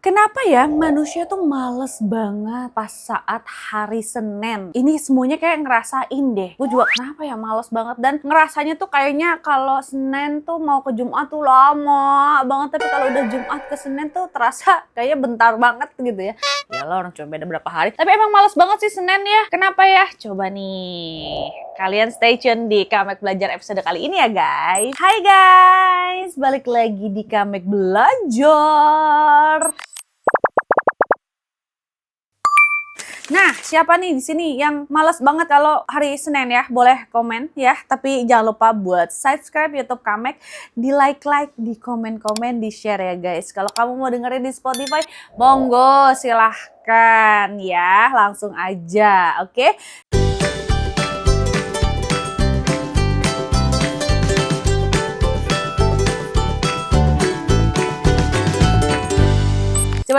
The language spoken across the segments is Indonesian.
Kenapa ya manusia tuh males banget pas saat hari Senin? Ini semuanya kayak ngerasain deh. Gue juga kenapa ya males banget dan ngerasanya tuh kayaknya kalau Senin tuh mau ke Jumat tuh lama banget, tapi kalau udah Jumat ke Senin tuh terasa kayaknya bentar banget gitu ya. Ya lah, orang cuma beda berapa hari. Tapi emang males banget sih Senin ya. Kenapa ya? Coba nih. Kalian stay tune di Kamek Belajar episode kali ini ya guys. Hai guys, balik lagi di Kamek Belajar. Nah, siapa nih di sini yang malas banget kalau hari Senin ya? Boleh komen ya, tapi jangan lupa buat subscribe YouTube Kamek, di like, di komen-komen, di share ya guys. Kalau kamu mau dengerin di Spotify, monggo silahkan ya, langsung aja, oke?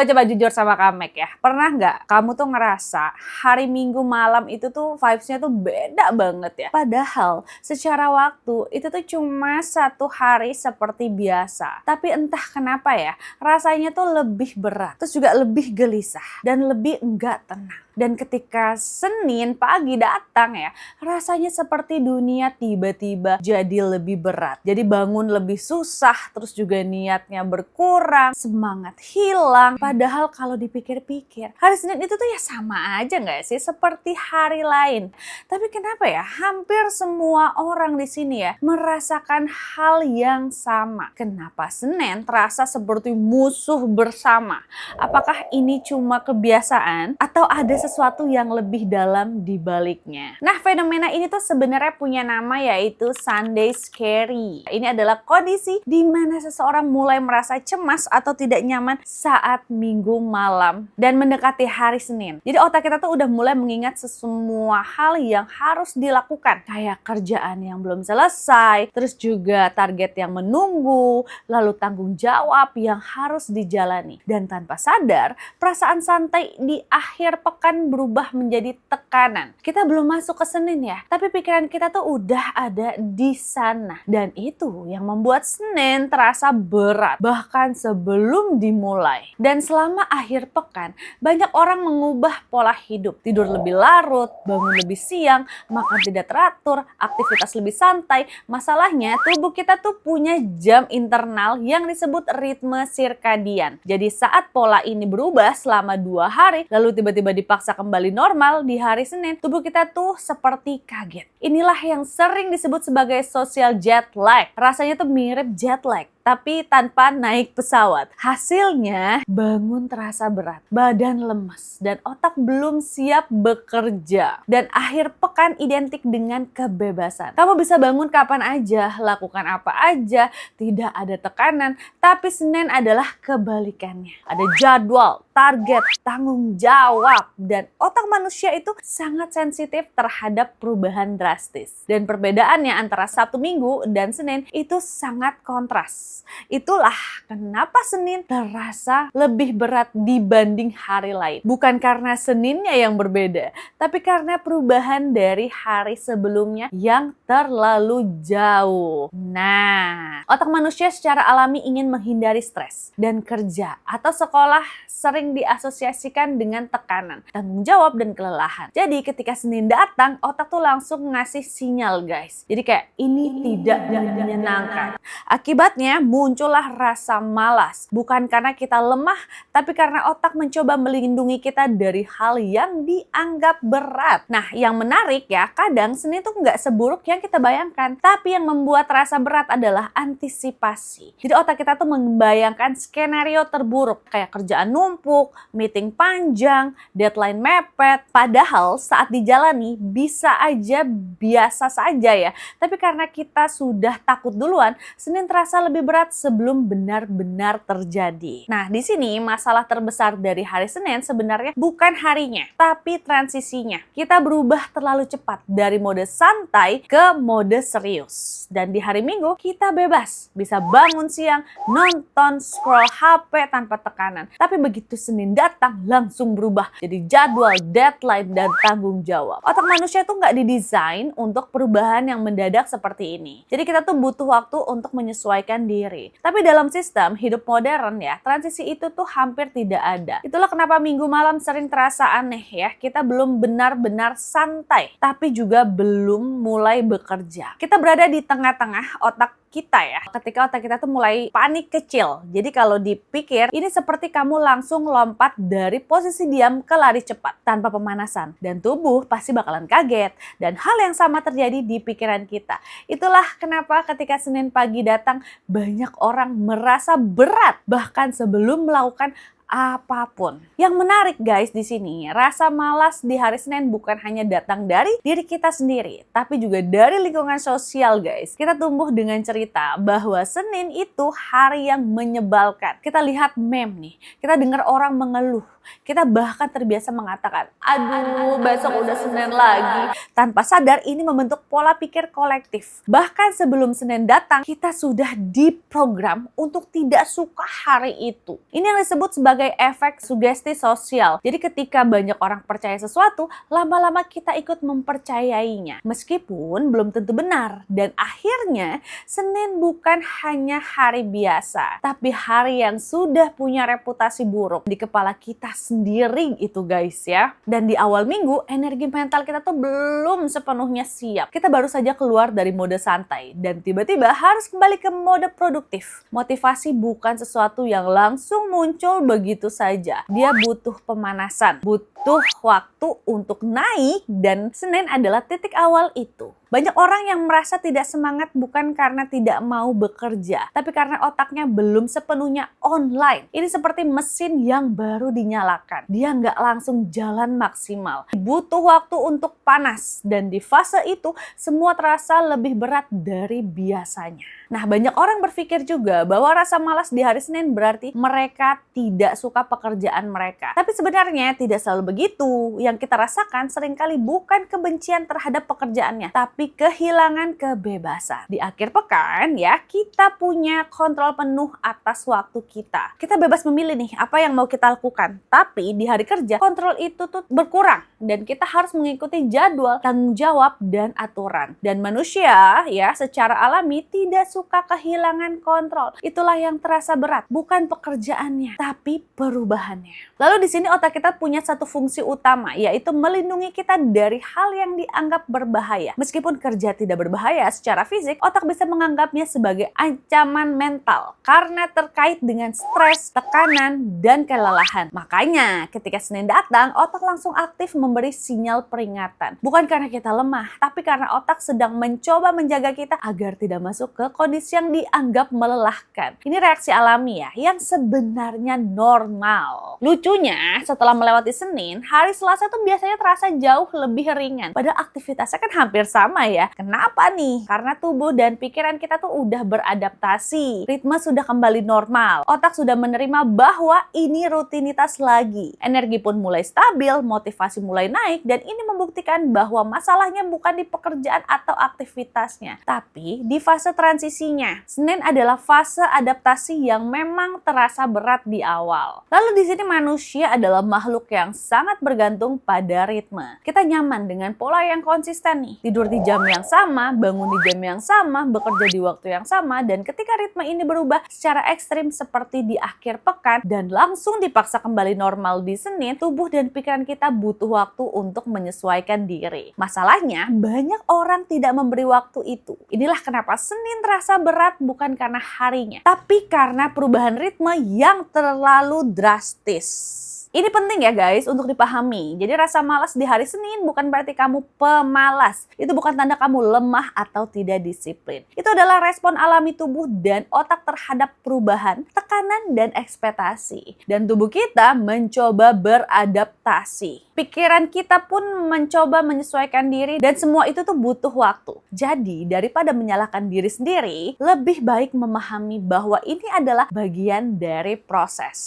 Coba jujur sama Kamek ya. Pernah nggak kamu tuh ngerasa hari Minggu malam itu tuh vibes-nya tuh beda banget ya? Padahal secara waktu itu tuh cuma satu hari seperti biasa. Tapi entah kenapa ya, rasanya tuh lebih berat. Terus juga lebih gelisah dan lebih enggak tenang. Dan ketika Senin pagi datang ya, rasanya seperti dunia tiba-tiba jadi lebih berat. Jadi bangun lebih susah, terus juga niatnya berkurang, semangat hilang. Padahal kalau dipikir-pikir, hari Senin itu tuh ya sama aja nggak sih? Seperti hari lain. Tapi kenapa ya hampir semua orang di sini ya merasakan hal yang sama? Kenapa Senin terasa seperti musuh bersama? Apakah ini cuma kebiasaan atau ada sesuatu yang lebih dalam di baliknya? Nah, fenomena ini tuh sebenarnya punya nama, yaitu Sunday Scary. Ini adalah kondisi di mana seseorang mulai merasa cemas atau tidak nyaman saat Minggu malam dan mendekati hari Senin. Jadi otak kita tuh udah mulai mengingat semua hal yang harus dilakukan, kayak kerjaan yang belum selesai, terus juga target yang menunggu, lalu tanggung jawab yang harus dijalani. Dan tanpa sadar, perasaan santai di akhir pekan berubah menjadi tekanan. Kita belum masuk ke Senin ya, tapi pikiran kita tuh udah ada di sana. Dan itu yang membuat Senin terasa berat, bahkan sebelum dimulai. Dan selama akhir pekan, banyak orang mengubah pola hidup. Tidur lebih larut, bangun lebih siang, makan tidak teratur, aktivitas lebih santai. Masalahnya, tubuh kita tuh punya jam internal yang disebut ritme sirkadian. Jadi saat pola ini berubah selama 2 hari, lalu tiba-tiba dipaksa kembali normal di hari Senin, tubuh kita tuh seperti kaget. Inilah yang sering disebut sebagai social jet lag. Rasanya tuh mirip jet lag, tapi tanpa naik pesawat. Hasilnya, bangun terasa berat, badan lemas, dan otak belum siap bekerja. Dan akhir pekan identik dengan kebebasan. Kamu bisa bangun kapan aja, lakukan apa aja, tidak ada tekanan. Tapi Senin adalah kebalikannya. Ada jadwal, target, tanggung jawab, dan otak manusia itu sangat sensitif terhadap perubahan drastis. Dan perbedaannya antara Sabtu Minggu dan Senin itu sangat kontras. Itulah kenapa Senin terasa lebih berat dibanding hari lain. Bukan karena Seninnya yang berbeda, tapi karena perubahan dari hari sebelumnya yang terlalu jauh. Nah, otak manusia secara alami ingin menghindari stres, dan kerja atau sekolah sering diasosiasikan dengan tekanan, tanggung jawab, dan kelelahan. Jadi ketika Senin datang, otak tuh langsung ngasih sinyal guys. Jadi kayak ini tidak menyenangkan. Akibatnya muncullah rasa malas. Bukan karena kita lemah, tapi karena otak mencoba melindungi kita dari hal yang dianggap berat. Nah, yang menarik ya, kadang Senin tuh nggak seburuk yang kita bayangkan. Tapi yang membuat rasa berat adalah antisipasi. Jadi otak kita tuh membayangkan skenario terburuk, kayak kerjaan numpuk, meeting panjang, deadline mepet. Padahal saat dijalani bisa aja biasa saja ya. Tapi karena kita sudah takut duluan, Senin terasa lebih berat sebelum benar-benar terjadi. Nah, di sini masalah terbesar dari hari Senin sebenarnya bukan harinya, tapi transisinya. Kita berubah terlalu cepat dari mode santai ke mode serius. Dan di hari Minggu kita bebas, bisa bangun siang, nonton, scroll HP tanpa tekanan. Tapi begitu Senin datang langsung berubah. Jadi jadwal, deadline, dan tanggung jawab. Otak manusia tuh nggak didesain untuk perubahan yang mendadak seperti ini. Jadi kita tuh butuh waktu untuk menyesuaikan diri. Tapi dalam sistem hidup modern ya, transisi itu tuh hampir tidak ada. Itulah kenapa minggu malam sering terasa aneh ya. Kita belum benar-benar santai, tapi juga belum mulai bekerja. Kita berada di tengah-tengah otak kita ya, ketika otak kita tuh mulai panik kecil. Jadi kalau dipikir, ini seperti kamu langsung lompat dari posisi diam ke lari cepat tanpa pemanasan. Dan tubuh pasti bakalan kaget. Dan hal yang sama terjadi di pikiran kita. Itulah kenapa ketika Senin pagi datang, banyak orang merasa berat bahkan sebelum melakukan apapun. Yang menarik guys di sini, rasa malas di hari Senin bukan hanya datang dari diri kita sendiri, tapi juga dari lingkungan sosial guys. Kita tumbuh dengan cerita bahwa Senin itu hari yang menyebalkan. Kita lihat meme nih, kita dengar orang mengeluh. Kita bahkan terbiasa mengatakan, aduh besok udah Senin lagi. Tanpa sadar ini membentuk pola pikir kolektif. Bahkan sebelum Senin datang, kita sudah diprogram untuk tidak suka hari itu. Ini yang disebut sebagai efek sugesti sosial. Jadi ketika banyak orang percaya sesuatu, lama-lama kita ikut mempercayainya. Meskipun belum tentu benar. Dan akhirnya Senin bukan hanya hari biasa, tapi hari yang sudah punya reputasi buruk di kepala kita sendiri itu guys ya. Dan di awal minggu, energi mental kita tuh belum sepenuhnya siap. Kita baru saja keluar dari mode santai dan tiba-tiba harus kembali ke mode produktif. Motivasi bukan sesuatu yang langsung muncul begitu saja. Dia butuh pemanasan, butuh waktu untuk naik, dan Senin adalah titik awal itu. Banyak orang yang merasa tidak semangat bukan karena tidak mau bekerja, tapi karena otaknya belum sepenuhnya online. Ini seperti mesin yang baru dinyalakan. Dia nggak langsung jalan maksimal. Butuh waktu untuk panas, dan di fase itu semua terasa lebih berat dari biasanya. Nah, banyak orang berpikir juga bahwa rasa malas di hari Senin berarti mereka tidak suka pekerjaan mereka. Tapi sebenarnya tidak selalu begitu. Yang kita rasakan seringkali bukan kebencian terhadap pekerjaannya, tapi kehilangan kebebasan. Di akhir pekan ya, kita punya kontrol penuh atas waktu kita. Kita bebas memilih nih apa yang mau kita lakukan. Tapi di hari kerja, kontrol itu tuh berkurang. Dan kita harus mengikuti jadwal, tanggung jawab, dan aturan. Dan manusia ya secara alami tidak suka kehilangan kontrol. Itulah yang terasa berat. Bukan pekerjaannya, tapi perubahannya. Lalu di sini otak kita punya satu fungsi utama, yaitu melindungi kita dari hal yang dianggap berbahaya. Meskipun kerja tidak berbahaya secara fisik, otak bisa menganggapnya sebagai ancaman mental karena terkait dengan stres, tekanan, dan kelelahan. Makanya ketika Senin datang, otak langsung aktif memberi sinyal peringatan. Bukan karena kita lemah, tapi karena otak sedang mencoba menjaga kita agar tidak masuk ke kondisi yang dianggap melelahkan. Ini reaksi alami ya, yang sebenarnya normal. Lucunya, setelah melewati Senin, hari Selasa tuh biasanya terasa jauh lebih ringan. Padahal aktivitasnya kan hampir sama ya. Kenapa nih? Karena tubuh dan pikiran kita tuh udah beradaptasi. Ritme sudah kembali normal. Otak sudah menerima bahwa ini rutinitas lagi. Energi pun mulai stabil, motivasi mulai naik, dan ini membuktikan bahwa masalahnya bukan di pekerjaan atau aktivitasnya, tapi di fase transisinya. Senin adalah fase adaptasi yang memang terasa berat di awal. Lalu di sini manusia adalah makhluk yang sangat bergantung pada ritme. Kita nyaman dengan pola yang konsisten nih. Tidur di jam yang sama, bangun di jam yang sama, bekerja di waktu yang sama, dan ketika ritme ini berubah secara ekstrim seperti di akhir pekan dan langsung dipaksa kembali normal di Senin, tubuh dan pikiran kita butuh waktu untuk menyesuaikan diri. Masalahnya, banyak orang tidak memberi waktu itu. Inilah kenapa Senin terasa berat bukan karena harinya, tapi karena perubahan ritme yang terlalu drastis. Ini penting ya guys untuk dipahami. Jadi rasa malas di hari Senin bukan berarti kamu pemalas. Itu bukan tanda kamu lemah atau tidak disiplin. Itu adalah respon alami tubuh dan otak terhadap perubahan, tekanan, dan ekspektasi. Dan tubuh kita mencoba beradaptasi. Pikiran kita pun mencoba menyesuaikan diri, dan semua itu tuh butuh waktu. Jadi daripada menyalahkan diri sendiri, lebih baik memahami bahwa ini adalah bagian dari proses.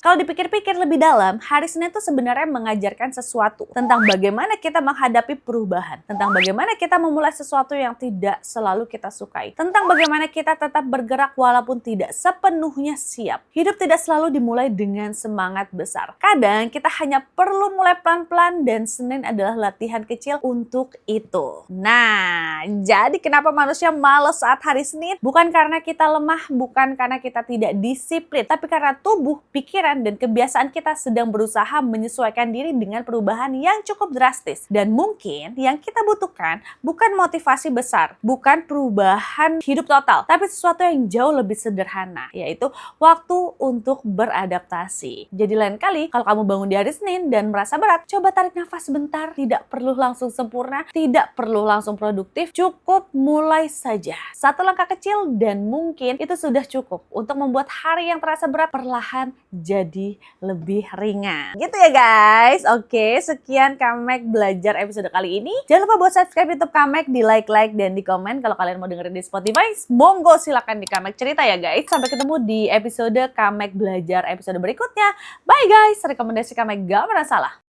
Kalau dipikir-pikir lebih dalam, hari Senin itu sebenarnya mengajarkan sesuatu tentang bagaimana kita menghadapi perubahan, tentang bagaimana kita memulai sesuatu yang tidak selalu kita sukai, tentang bagaimana kita tetap bergerak walaupun tidak sepenuhnya siap. Hidup tidak selalu dimulai dengan semangat besar. Kadang kita hanya perlu mulai pelan-pelan dan Senin adalah latihan kecil untuk itu. Nah, jadi kenapa manusia malas saat hari Senin? Bukan karena kita lemah, bukan karena kita tidak disiplin, tapi karena tubuh, pikiran, dan kebiasaan kita sedang berusaha menyesuaikan diri dengan perubahan yang cukup drastis. Dan mungkin yang kita butuhkan bukan motivasi besar, bukan perubahan hidup total, tapi sesuatu yang jauh lebih sederhana, yaitu waktu untuk beradaptasi. Jadi lain kali kalau kamu bangun di hari Senin dan merasa berat, coba tarik nafas sebentar, tidak perlu langsung sempurna, tidak perlu langsung produktif, cukup mulai saja. Satu langkah kecil dan mungkin itu sudah cukup untuk membuat hari yang terasa berat perlahan jadi lebih ringan. Gitu ya guys. Oke, sekian Kamek belajar episode kali ini. Jangan lupa buat subscribe YouTube Kamek, di like dan di komen. Kalau kalian mau dengerin di Spotify, monggo silakan di Kamek cerita ya guys. Sampai ketemu di episode Kamek belajar episode berikutnya. Bye guys. Rekomendasi Kamek gak pernah salah.